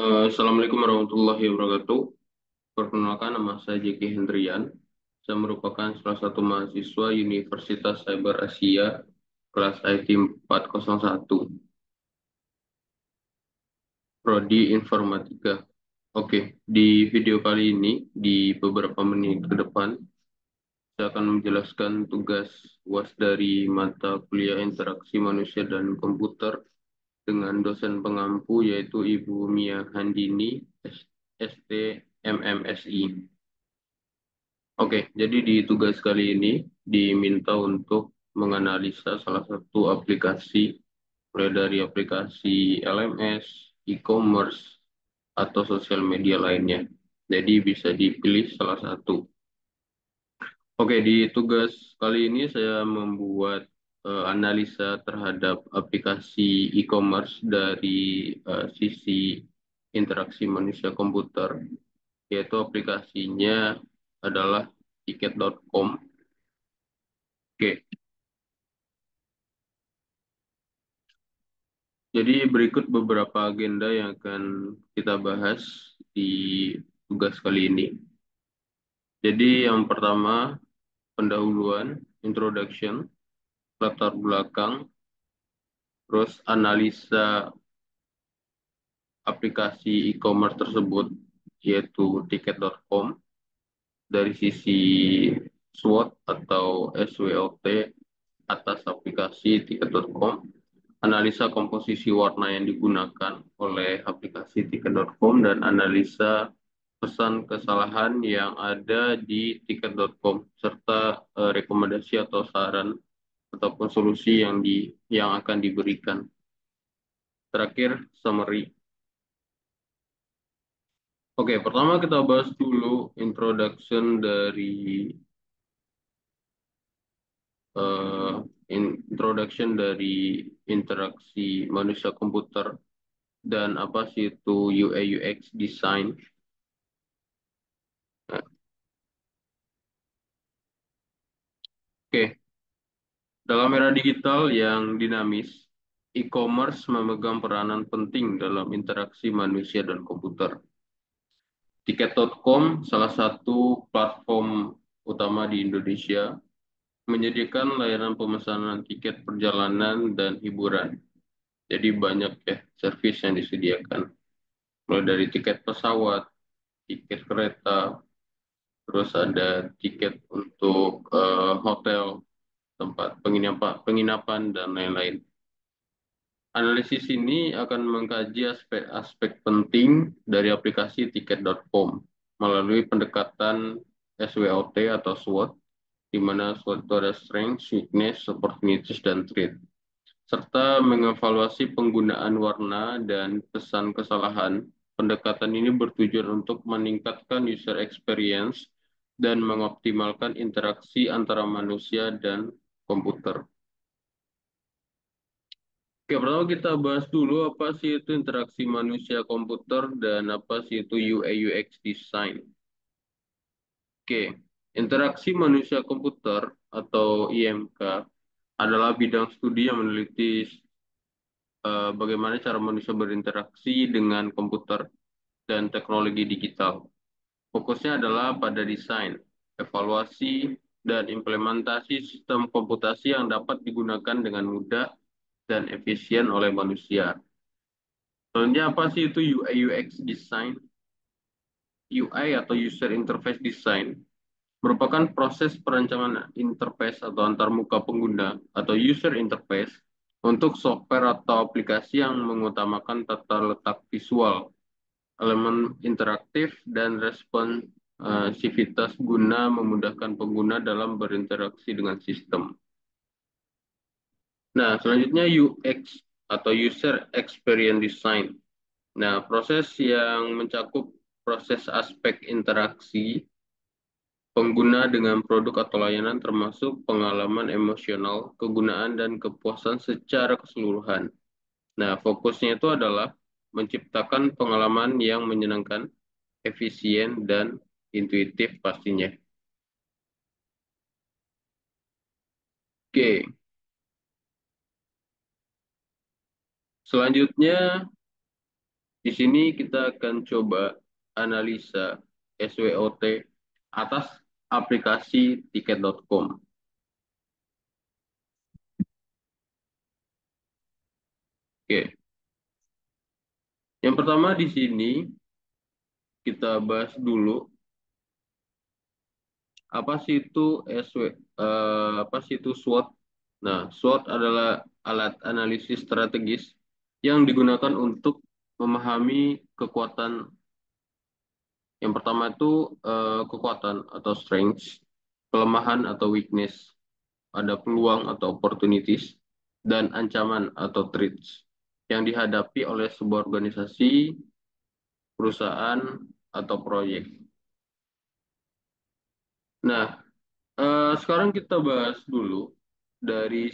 Assalamualaikum warahmatullahi wabarakatuh. Perkenalkan, nama saya Jeki Hendrian. Saya merupakan salah satu mahasiswa Universitas Cyber Asia kelas IT 401, Prodi Informatika. Oke, di video kali ini, di beberapa menit ke depan, saya akan menjelaskan tugas UAS dari mata kuliah Interaksi Manusia dan Komputer dengan dosen pengampu yaitu Ibu Mia Handini, ST MMSI. Oke, jadi di tugas kali ini diminta untuk menganalisa salah satu aplikasi, mulai dari aplikasi LMS, e-commerce, atau sosial media lainnya. Jadi bisa dipilih salah satu. Oke, di tugas kali ini saya membuat analisa terhadap aplikasi e-commerce dari sisi interaksi manusia komputer, yaitu aplikasinya adalah tiket.com. Oke, jadi berikut beberapa agenda yang akan kita bahas di tugas kali ini. Jadi yang pertama, pendahuluan, introduction, latar belakang, terus analisa aplikasi e-commerce tersebut, yaitu tiket.com, dari sisi SWOT atau SWOT atas aplikasi tiket.com, analisa komposisi warna yang digunakan oleh aplikasi tiket.com, dan analisa pesan kesalahan yang ada di tiket.com, serta rekomendasi atau saran ataupun solusi yang akan diberikan. Terakhir, summary. Oke, pertama kita bahas dulu introduction dari eh, introduction dari interaksi manusia komputer dan apa sih itu UI UX design. Nah, oke, dalam era digital yang dinamis, e-commerce memegang peranan penting dalam interaksi manusia dan komputer. Tiket.com, salah satu platform utama di Indonesia, menyediakan layanan pemesanan tiket perjalanan dan hiburan. Jadi banyak ya servis yang disediakan. Mulai dari tiket pesawat, tiket kereta, terus ada tiket untuk hotel, tempat penginapan dan lain-lain. Analisis ini akan mengkaji aspek-aspek penting dari aplikasi tiket.com melalui pendekatan SWOT atau SWOT, di mana SWOT itu ada strength, weakness, opportunities, dan threat, serta mengevaluasi penggunaan warna dan pesan kesalahan. Pendekatan ini bertujuan untuk meningkatkan user experience dan mengoptimalkan interaksi antara manusia dan komputer. Oke, pertama kita bahas dulu apa sih itu interaksi manusia komputer dan apa sih itu UI UX design. Oke, interaksi manusia komputer atau IMK adalah bidang studi yang meneliti bagaimana cara manusia berinteraksi dengan komputer dan teknologi digital. Fokusnya adalah pada desain, evaluasi, dan implementasi sistem komputasi yang dapat digunakan dengan mudah dan efisien oleh manusia. Sebenarnya apa sih itu UI UX design? UI atau User Interface Design merupakan proses perancangan interface atau antarmuka pengguna atau user interface untuk software atau aplikasi yang mengutamakan tata letak visual, elemen interaktif, dan responsivitas guna memudahkan pengguna dalam berinteraksi dengan sistem. Nah, selanjutnya UX atau User Experience Design. Nah, proses yang mencakup proses aspek interaksi pengguna dengan produk atau layanan termasuk pengalaman emosional, kegunaan, dan kepuasan secara keseluruhan. Nah, fokusnya itu adalah menciptakan pengalaman yang menyenangkan, efisien, dan intuitif pastinya. Oke, selanjutnya Di sini kita akan coba analisa SWOT atas aplikasi tiket.com. Oke, yang pertama di sini kita bahas dulu apa sih itu apa sih itu SWOT. Nah, SWOT adalah alat analisis strategis yang digunakan untuk memahami kekuatan. Yang pertama itu kekuatan atau strengths, kelemahan atau weakness, ada peluang atau opportunities, dan ancaman atau threats yang dihadapi oleh sebuah organisasi, perusahaan, atau proyek. Nah, sekarang kita bahas dulu dari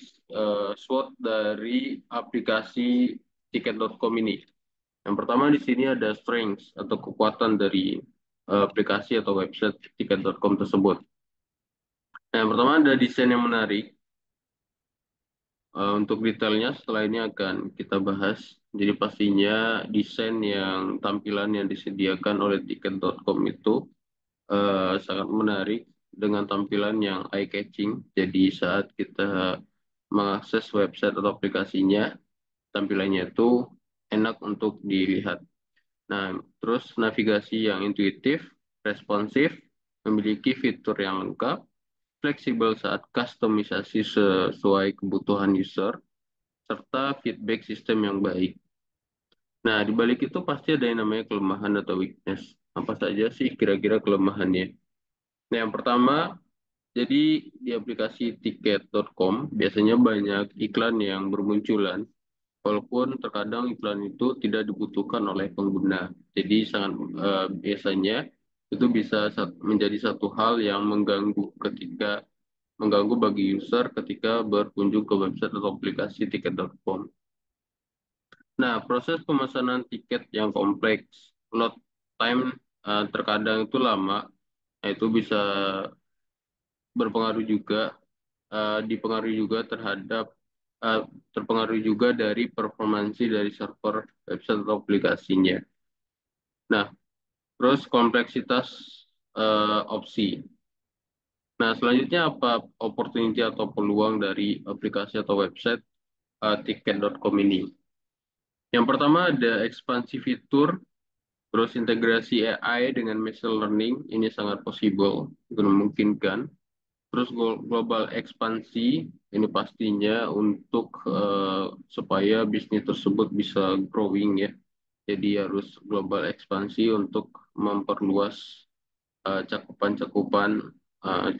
SWOT dari aplikasi tiket.com ini. Yang pertama di sini ada strengths atau kekuatan dari aplikasi atau website tiket.com tersebut. Nah, yang pertama ada desain yang menarik. Untuk detailnya setelah ini akan kita bahas. Jadi pastinya desain yang tampilan yang disediakan oleh tiket.com itu sangat menarik dengan tampilan yang eye-catching. Jadi saat kita mengakses website atau aplikasinya, tampilannya itu enak untuk dilihat. Nah, terus navigasi yang intuitif, responsif, memiliki fitur yang lengkap, fleksibel saat kustomisasi sesuai kebutuhan user, serta feedback sistem yang baik. Nah, di balik itu pasti ada yang namanya kelemahan atau weakness. Apa saja sih kira-kira kelemahannya? Nah, yang pertama, jadi di aplikasi tiket.com biasanya banyak iklan yang bermunculan, walaupun terkadang iklan itu tidak dibutuhkan oleh pengguna. Jadi sangat biasanya itu bisa menjadi satu hal yang mengganggu bagi user ketika berkunjung ke website atau aplikasi tiket.com. Nah, proses pemesanan tiket yang kompleks, load time terkadang itu lama, nah, itu bisa berpengaruh juga, dipengaruhi juga eh, terpengaruh juga dari performansi dari server website atau aplikasinya. Nah, terus kompleksitas opsi. Nah, selanjutnya apa opportunity atau peluang dari aplikasi atau website tiket.com ini? Yang pertama ada ekspansi fitur. Terus integrasi AI dengan machine learning ini sangat possible, itu memungkinkan. Terus global ekspansi ini pastinya untuk supaya bisnis tersebut bisa growing ya. Jadi harus global ekspansi untuk memperluas cakupan-cakupan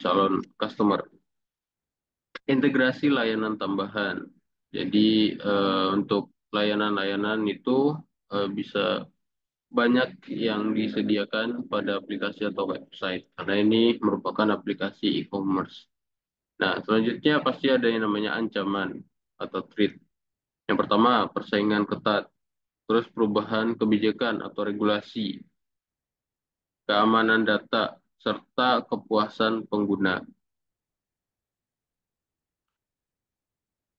calon customer. Integrasi layanan tambahan. Jadi untuk layanan-layanan itu bisa banyak yang disediakan pada aplikasi atau website karena ini merupakan aplikasi e-commerce. Nah, selanjutnya pasti ada yang namanya ancaman atau threat. Yang pertama, persaingan ketat, terus perubahan kebijakan atau regulasi, keamanan data, serta kepuasan pengguna.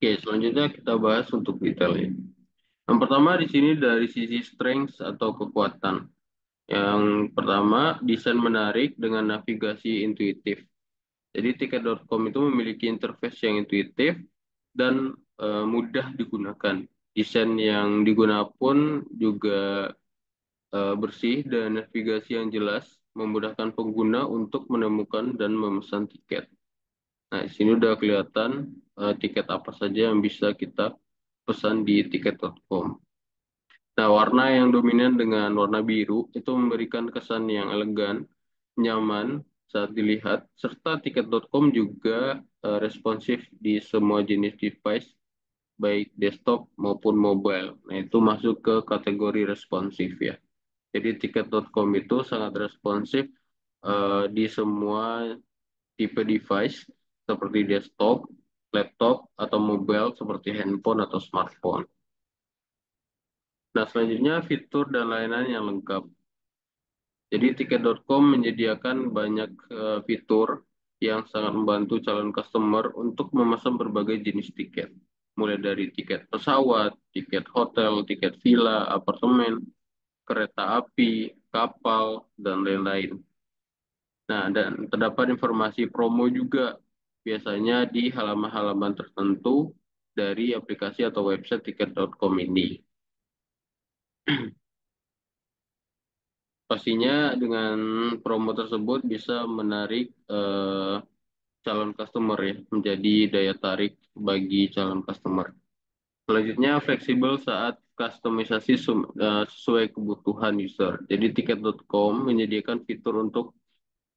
Oke, selanjutnya kita bahas untuk detailnya. Yang pertama di sini dari sisi strengths atau kekuatan. Yang pertama, desain menarik dengan navigasi intuitif. Jadi tiket.com itu memiliki interface yang intuitif dan mudah digunakan. Desain yang digunakan pun juga bersih dan navigasi yang jelas memudahkan pengguna untuk menemukan dan memesan tiket. Nah, di sini udah kelihatan tiket apa saja yang bisa kita pesan di tiket.com. Nah, warna yang dominan dengan warna biru itu memberikan kesan yang elegan, nyaman saat dilihat, serta tiket.com juga responsif di semua jenis device, baik desktop maupun mobile. Nah, itu masuk ke kategori responsif ya. Jadi tiket.com itu sangat responsif di semua tipe device seperti desktop, laptop, atau mobile seperti handphone atau smartphone. Nah, selanjutnya fitur dan layanan yang lengkap. Jadi tiket.com menyediakan banyak fitur yang sangat membantu calon customer untuk memesan berbagai jenis tiket. Mulai dari tiket pesawat, tiket hotel, tiket villa, apartemen. kereta api, kapal, dan lain-lain. Nah, dan terdapat informasi promo juga, biasanya di halaman-halaman tertentu dari aplikasi atau website tiket.com ini. Pastinya dengan promo tersebut bisa menarik calon customer ya, menjadi daya tarik bagi calon customer. Selanjutnya, fleksibel saat kustomisasi sesuai kebutuhan user. Jadi tiket.com menyediakan fitur untuk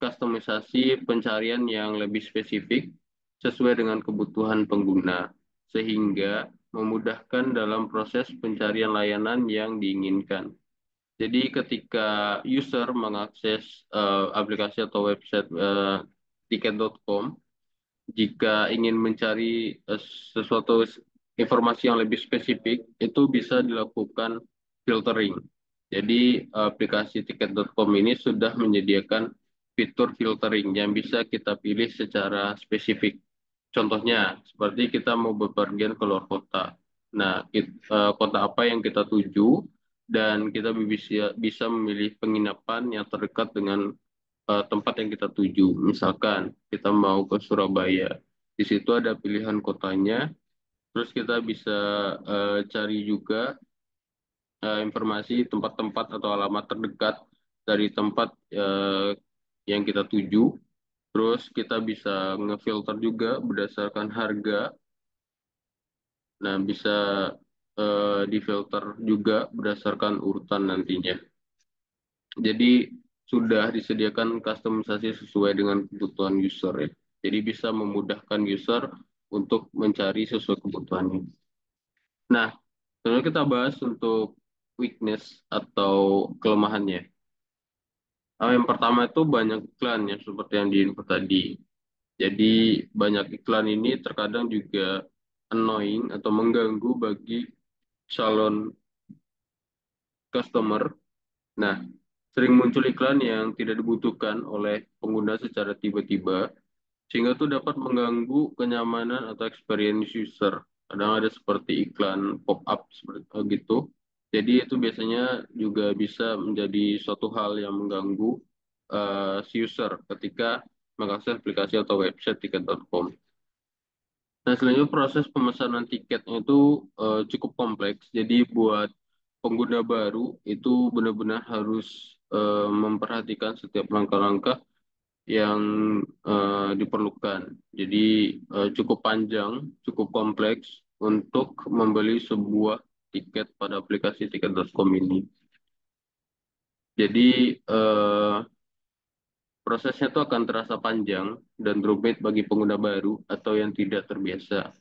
kustomisasi pencarian yang lebih spesifik sesuai dengan kebutuhan pengguna, sehingga memudahkan dalam proses pencarian layanan yang diinginkan. Jadi ketika user mengakses aplikasi atau website tiket.com, jika ingin mencari sesuatu informasi yang lebih spesifik, itu bisa dilakukan filtering. Jadi aplikasi tiket.com ini sudah menyediakan fitur filtering yang bisa kita pilih secara spesifik. Contohnya, seperti kita mau bepergian ke luar kota. Nah, kota apa yang kita tuju, dan kita bisa memilih penginapan yang terdekat dengan tempat yang kita tuju. Misalkan kita mau ke Surabaya, di situ ada pilihan kotanya, terus kita bisa cari juga informasi tempat-tempat atau alamat terdekat dari tempat yang kita tuju. Terus kita bisa ngefilter juga berdasarkan harga. Nah, bisa difilter juga berdasarkan urutan nantinya. Jadi sudah disediakan kustomisasi sesuai dengan kebutuhan user ya. Jadi bisa memudahkan user untuk mencari sesuai kebutuhannya. Nah, selanjutnya kita bahas untuk weakness atau kelemahannya. Yang pertama itu banyak iklan ya, seperti yang di info tadi. Jadi banyak iklan ini terkadang juga annoying atau mengganggu bagi calon customer. Nah, sering muncul iklan yang tidak dibutuhkan oleh pengguna secara tiba-tiba, sehingga itu dapat mengganggu kenyamanan atau experience user. Kadang ada seperti iklan pop-up seperti gitu. Jadi itu biasanya juga bisa menjadi suatu hal yang mengganggu si user ketika mengakses aplikasi atau website tiket.com. Nah, selanjutnya proses pemesanan tiketnya itu cukup kompleks. Jadi buat pengguna baru itu benar-benar harus memperhatikan setiap langkah-langkah yang diperlukan. Jadi cukup panjang, cukup kompleks untuk membeli sebuah tiket pada aplikasi tiket.com ini. Jadi prosesnya itu akan terasa panjang dan rumit bagi pengguna baru atau yang tidak terbiasa.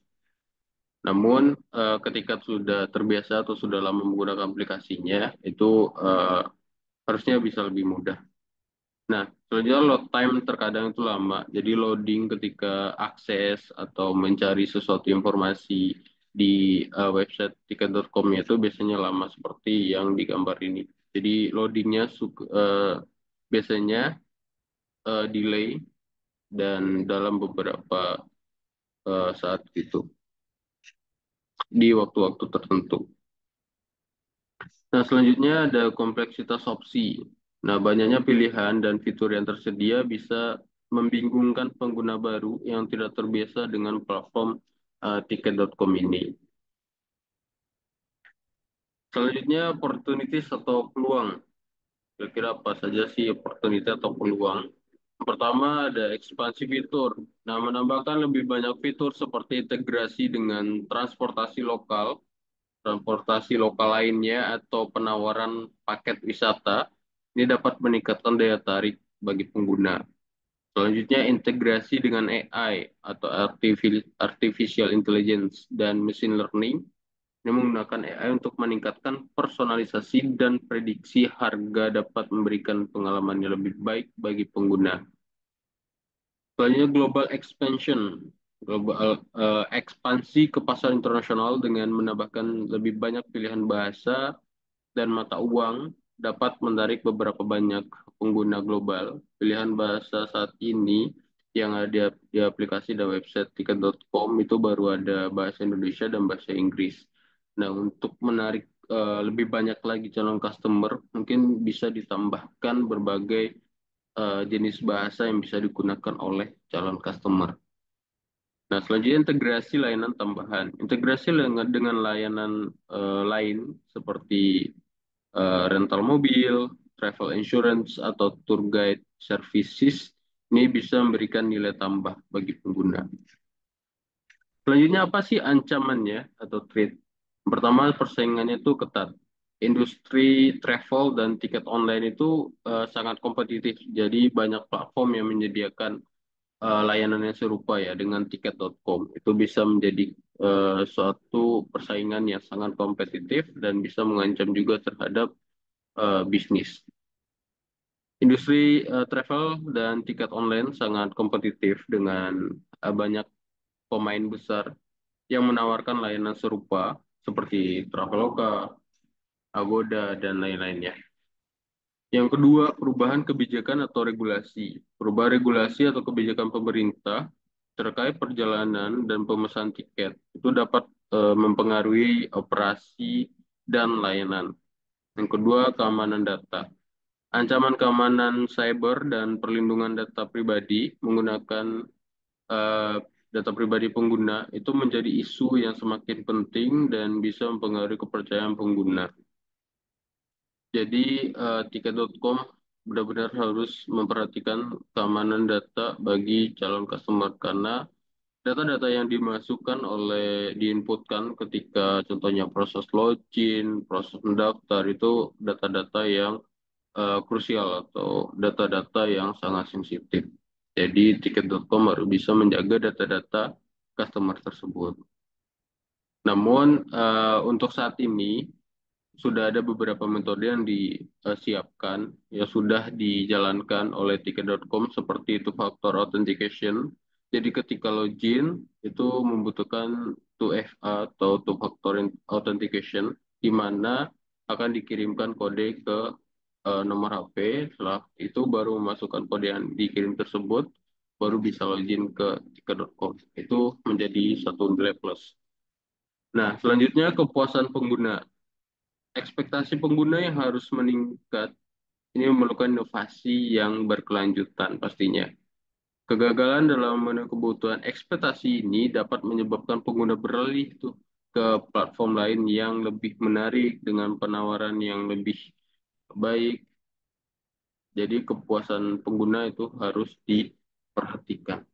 Namun ketika sudah terbiasa atau sudah lama menggunakan aplikasinya, itu harusnya bisa lebih mudah. Nah, selanjutnya load time terkadang itu lama. Jadi loading ketika akses atau mencari sesuatu informasi di website tiket.com itu biasanya lama seperti yang digambar ini. Jadi loadingnya biasanya delay dan dalam beberapa saat itu di waktu-waktu tertentu. Nah, selanjutnya ada kompleksitas opsi. Nah, banyaknya pilihan dan fitur yang tersedia bisa membingungkan pengguna baru yang tidak terbiasa dengan platform tiket.com ini. Selanjutnya, opportunities atau peluang. Kira-kira apa saja sih opportunity atau peluang? Yang pertama ada ekspansi fitur. Nah, menambahkan lebih banyak fitur seperti integrasi dengan transportasi lokal lainnya, atau penawaran paket wisata, ini dapat meningkatkan daya tarik bagi pengguna. Selanjutnya, integrasi dengan AI atau Artificial Intelligence dan Machine Learning. Ini menggunakan AI untuk meningkatkan personalisasi dan prediksi harga, dapat memberikan pengalaman yang lebih baik bagi pengguna. Selanjutnya, global expansion. Ekspansi ke pasar internasional dengan menambahkan lebih banyak pilihan bahasa dan mata uang, dapat menarik beberapa banyak pengguna global. Pilihan bahasa saat ini yang ada di aplikasi dan website tiket.com itu baru ada bahasa Indonesia dan bahasa Inggris. Nah, untuk menarik lebih banyak lagi calon customer, mungkin bisa ditambahkan berbagai jenis bahasa yang bisa digunakan oleh calon customer. Nah, selanjutnya integrasi layanan tambahan. Integrasi dengan layanan lain seperti rental mobil, travel insurance, atau tour guide services ini bisa memberikan nilai tambah bagi pengguna. Selanjutnya apa sih ancamannya atau threat? Pertama, persaingannya itu ketat. Industri travel dan tiket online itu sangat kompetitif. Jadi banyak platform yang menyediakan layanan yang serupa ya dengan tiket.com. Itu bisa menjadi suatu persaingan yang sangat kompetitif dan bisa mengancam juga terhadap bisnis. Industri travel dan tiket online sangat kompetitif dengan banyak pemain besar yang menawarkan layanan serupa seperti Traveloka, Agoda, dan lain-lainnya. Yang kedua, perubahan kebijakan atau regulasi. Perubahan regulasi atau kebijakan pemerintah terkait perjalanan dan pemesan tiket itu dapat mempengaruhi operasi dan layanan. Yang kedua, keamanan data. Ancaman keamanan cyber dan perlindungan data pribadi menggunakan eh, data pribadi pengguna itu menjadi isu yang semakin penting dan bisa mempengaruhi kepercayaan pengguna. Jadi tiket.com benar-benar harus memperhatikan keamanan data bagi calon customer karena data-data yang dimasukkan diinputkan ketika contohnya proses login, proses mendaftar itu data-data yang krusial atau data-data yang sangat sensitif. Jadi tiket.com harus bisa menjaga data-data customer tersebut. Namun untuk saat ini sudah ada beberapa metode yang disiapkan, yang sudah dijalankan oleh tiket.com seperti itu factor authentication. Jadi ketika login itu membutuhkan 2FA atau two factor authentication di mana akan dikirimkan kode ke nomor HP. Setelah itu baru memasukkan kode yang dikirim tersebut baru bisa login ke tiket.com. Itu menjadi satu nilai plus. Nah, selanjutnya kepuasan pengguna. Ekspektasi pengguna yang harus meningkat ini memerlukan inovasi yang berkelanjutan pastinya. Kegagalan dalam memenuhi kebutuhan ekspektasi ini dapat menyebabkan pengguna beralih tuh ke platform lain yang lebih menarik dengan penawaran yang lebih baik. Jadi kepuasan pengguna itu harus diperhatikan.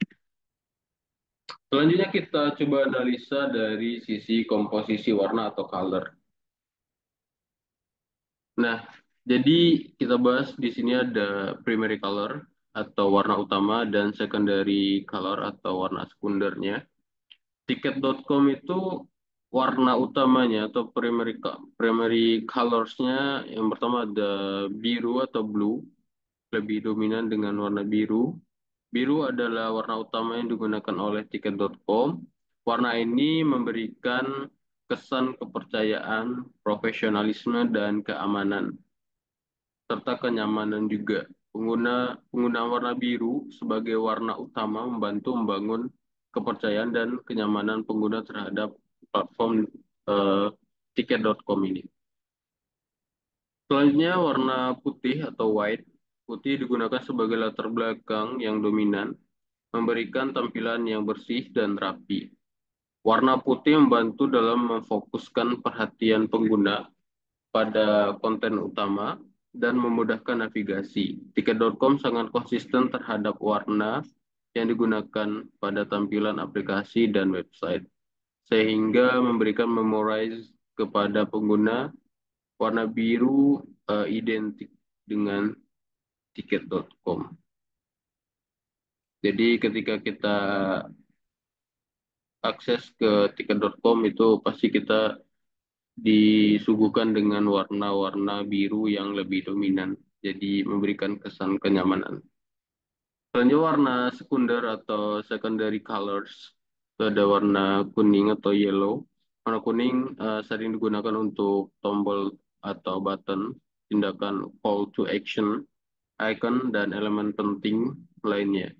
Selanjutnya kita coba analisa dari sisi komposisi warna atau color. Nah, jadi kita bahas di sini ada primary color atau warna utama dan secondary color atau warna sekundernya. Tiket.com itu warna utamanya atau primary colorsnya yang pertama ada biru atau blue, lebih dominan dengan warna biru. Biru adalah warna utama yang digunakan oleh tiket.com. Warna ini memberikan kesan kepercayaan, profesionalisme, dan keamanan serta kenyamanan juga. Pengguna warna biru sebagai warna utama membantu membangun kepercayaan dan kenyamanan pengguna terhadap platform eh, tiket.com ini. Selanjutnya warna putih atau white. Putih digunakan sebagai latar belakang yang dominan, memberikan tampilan yang bersih dan rapi. Warna putih membantu dalam memfokuskan perhatian pengguna pada konten utama dan memudahkan navigasi. Tiket.com sangat konsisten terhadap warna yang digunakan pada tampilan aplikasi dan website, sehingga memberikan memorize kepada pengguna warna biru identik dengan tiket.com. Jadi ketika kita akses ke tiket.com itu pasti kita disuguhkan dengan warna-warna biru yang lebih dominan. Jadi memberikan kesan kenyamanan. Selanjutnya warna sekunder atau secondary colors. Itu ada warna kuning atau yellow. Warna kuning sering digunakan untuk tombol atau button, tindakan call to action, icon, dan elemen penting lainnya.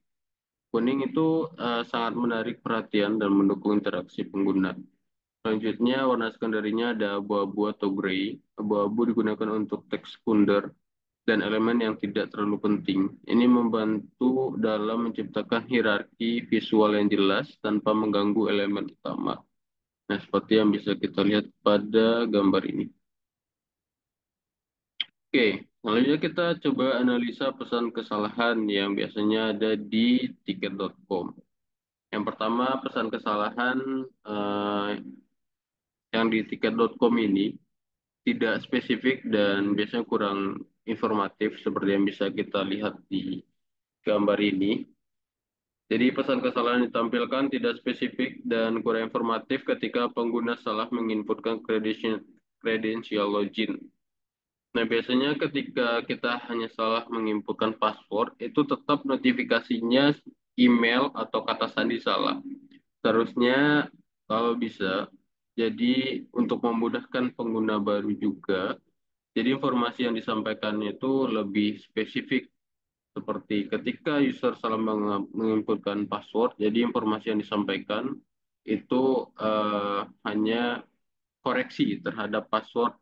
Kuning itu sangat menarik perhatian dan mendukung interaksi pengguna. Selanjutnya, warna sekunderinya ada abu-abu atau gray. Abu-abu digunakan untuk teks sekunder dan elemen yang tidak terlalu penting. Ini membantu dalam menciptakan hierarki visual yang jelas tanpa mengganggu elemen utama. Nah, seperti yang bisa kita lihat pada gambar ini. Oke, selanjutnya kita coba analisa pesan kesalahan yang biasanya ada di tiket.com. Yang pertama, pesan kesalahan eh, yang di tiket.com ini tidak spesifik dan biasanya kurang informatif seperti yang bisa kita lihat di gambar ini. Jadi pesan kesalahan ditampilkan tidak spesifik dan kurang informatif ketika pengguna salah menginputkan kredensial login. Nah, biasanya ketika kita hanya salah menginputkan password, itu tetap notifikasinya email atau kata sandi salah. Seharusnya kalau bisa, jadi untuk memudahkan pengguna baru juga, jadi informasi yang disampaikan itu lebih spesifik seperti ketika user salah menginputkan password, jadi informasi yang disampaikan itu hanya koreksi terhadap password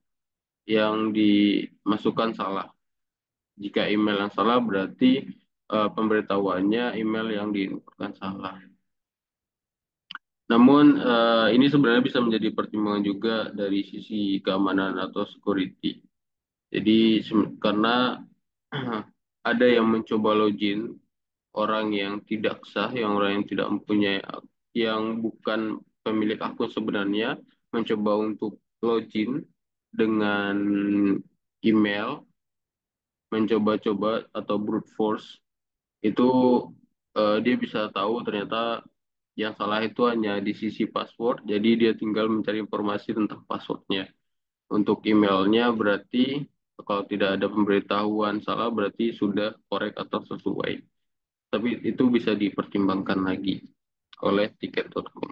yang dimasukkan salah. Jika email yang salah berarti pemberitahuannya email yang diinputkan salah. Namun ini sebenarnya bisa menjadi pertimbangan juga dari sisi keamanan atau security. Jadi karena ada yang mencoba login orang yang tidak sah, yang orang yang tidak mempunyai, yang bukan pemilik akun sebenarnya, mencoba untuk login dengan email, mencoba-coba atau brute force, itu dia bisa tahu ternyata yang salah itu hanya di sisi password, jadi dia tinggal mencari informasi tentang passwordnya. Untuk emailnya berarti kalau tidak ada pemberitahuan salah berarti sudah korek atau sesuai. Tapi itu bisa dipertimbangkan lagi oleh tiket.com.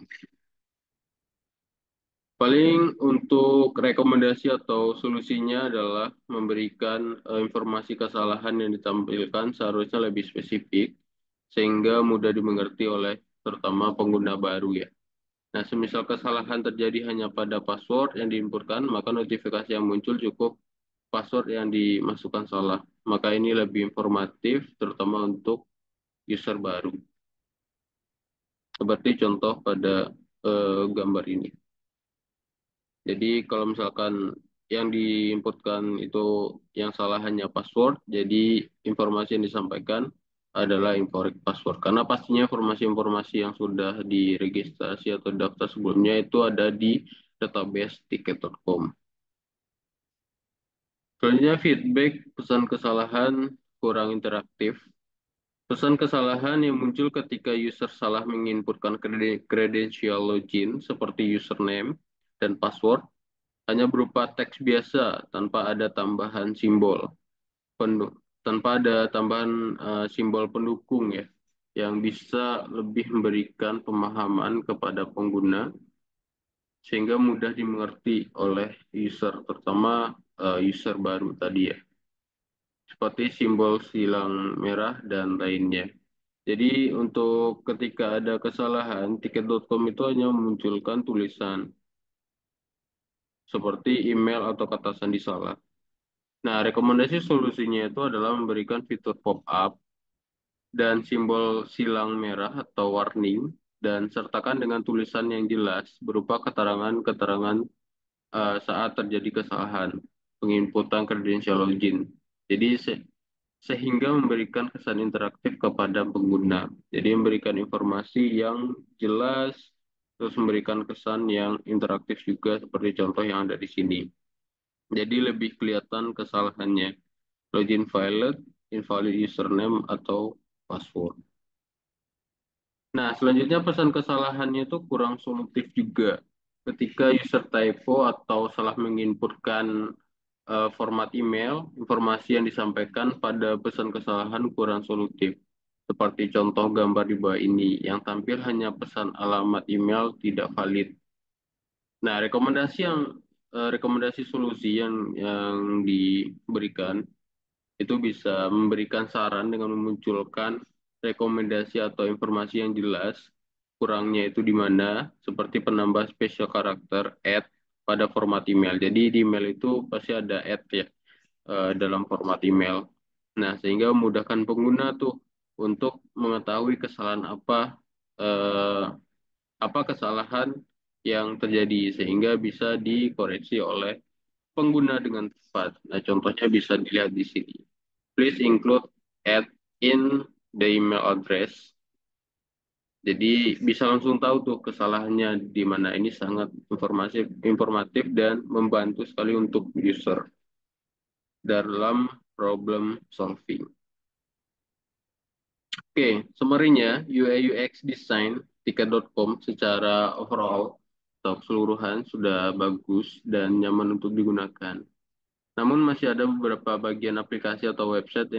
Paling untuk rekomendasi atau solusinya adalah memberikan informasi kesalahan yang ditampilkan seharusnya lebih spesifik sehingga mudah dimengerti oleh terutama pengguna baru ya. Nah, semisal kesalahan terjadi hanya pada password yang diinputkan, maka notifikasi yang muncul cukup password yang dimasukkan salah. Maka ini lebih informatif terutama untuk user baru. Seperti contoh pada gambar ini. Jadi kalau misalkan yang diinputkan itu yang salah hanya password, jadi informasi yang disampaikan adalah incorrect password. Karena pastinya informasi-informasi yang sudah diregistrasi atau daftar sebelumnya itu ada di database tiket.com. Selanjutnya feedback pesan kesalahan kurang interaktif. Pesan kesalahan yang muncul ketika user salah menginputkan kredensial login seperti username dan password hanya berupa teks biasa tanpa ada tambahan simbol tanpa ada tambahan simbol pendukung ya yang bisa lebih memberikan pemahaman kepada pengguna sehingga mudah dimengerti oleh user terutama user baru tadi ya seperti simbol silang merah dan lainnya. Jadi untuk ketika ada kesalahan tiket.com itu hanya memunculkan tulisan seperti email atau kata sandi salah. Nah, rekomendasi solusinya itu adalah memberikan fitur pop-up dan simbol silang merah atau warning dan sertakan dengan tulisan yang jelas berupa keterangan-keterangan saat terjadi kesalahan penginputan kredensial login. Jadi sehingga memberikan kesan interaktif kepada pengguna. Jadi memberikan informasi yang jelas terus memberikan kesan yang interaktif juga seperti contoh yang ada di sini. Jadi lebih kelihatan kesalahannya. Login valid, invalid username, atau password. Nah, selanjutnya pesan kesalahannya itu kurang solutif juga. Ketika user typo atau salah menginputkan format email, informasi yang disampaikan pada pesan kesalahan kurang solutif. Seperti contoh gambar di bawah ini, yang tampil hanya pesan alamat email tidak valid. Nah, rekomendasi solusi yang diberikan itu bisa memberikan saran dengan memunculkan rekomendasi atau informasi yang jelas kurangnya itu di mana, seperti penambah special karakter add pada format email. Jadi di email itu pasti ada add ya dalam format email. Nah, sehingga memudahkan pengguna tuh untuk mengetahui kesalahan eh, apa kesalahan yang terjadi sehingga bisa dikoreksi oleh pengguna dengan tepat. Nah, contohnya bisa dilihat di sini. Please include add in the email address. Jadi bisa langsung tahu tuh kesalahannya di mana. Ini sangat informatif dan membantu sekali untuk user dalam problem solving. Oke, summary-nya UI UX design tiket.com secara overall atau keseluruhan sudah bagus dan nyaman untuk digunakan. Namun masih ada beberapa bagian aplikasi atau website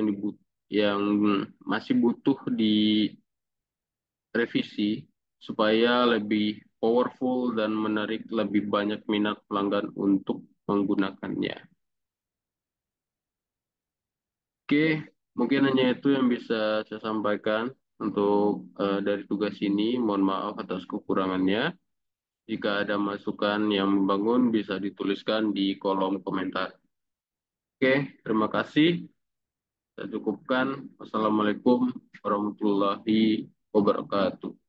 yang masih butuh direvisi supaya lebih powerful dan menarik lebih banyak minat pelanggan untuk menggunakannya. Oke, mungkin hanya itu yang bisa saya sampaikan untuk dari tugas ini. Mohon maaf atas kekurangannya. Jika ada masukan yang membangun bisa dituliskan di kolom komentar. Oke, terima kasih. Saya cukupkan. Wassalamualaikum warahmatullahi wabarakatuh.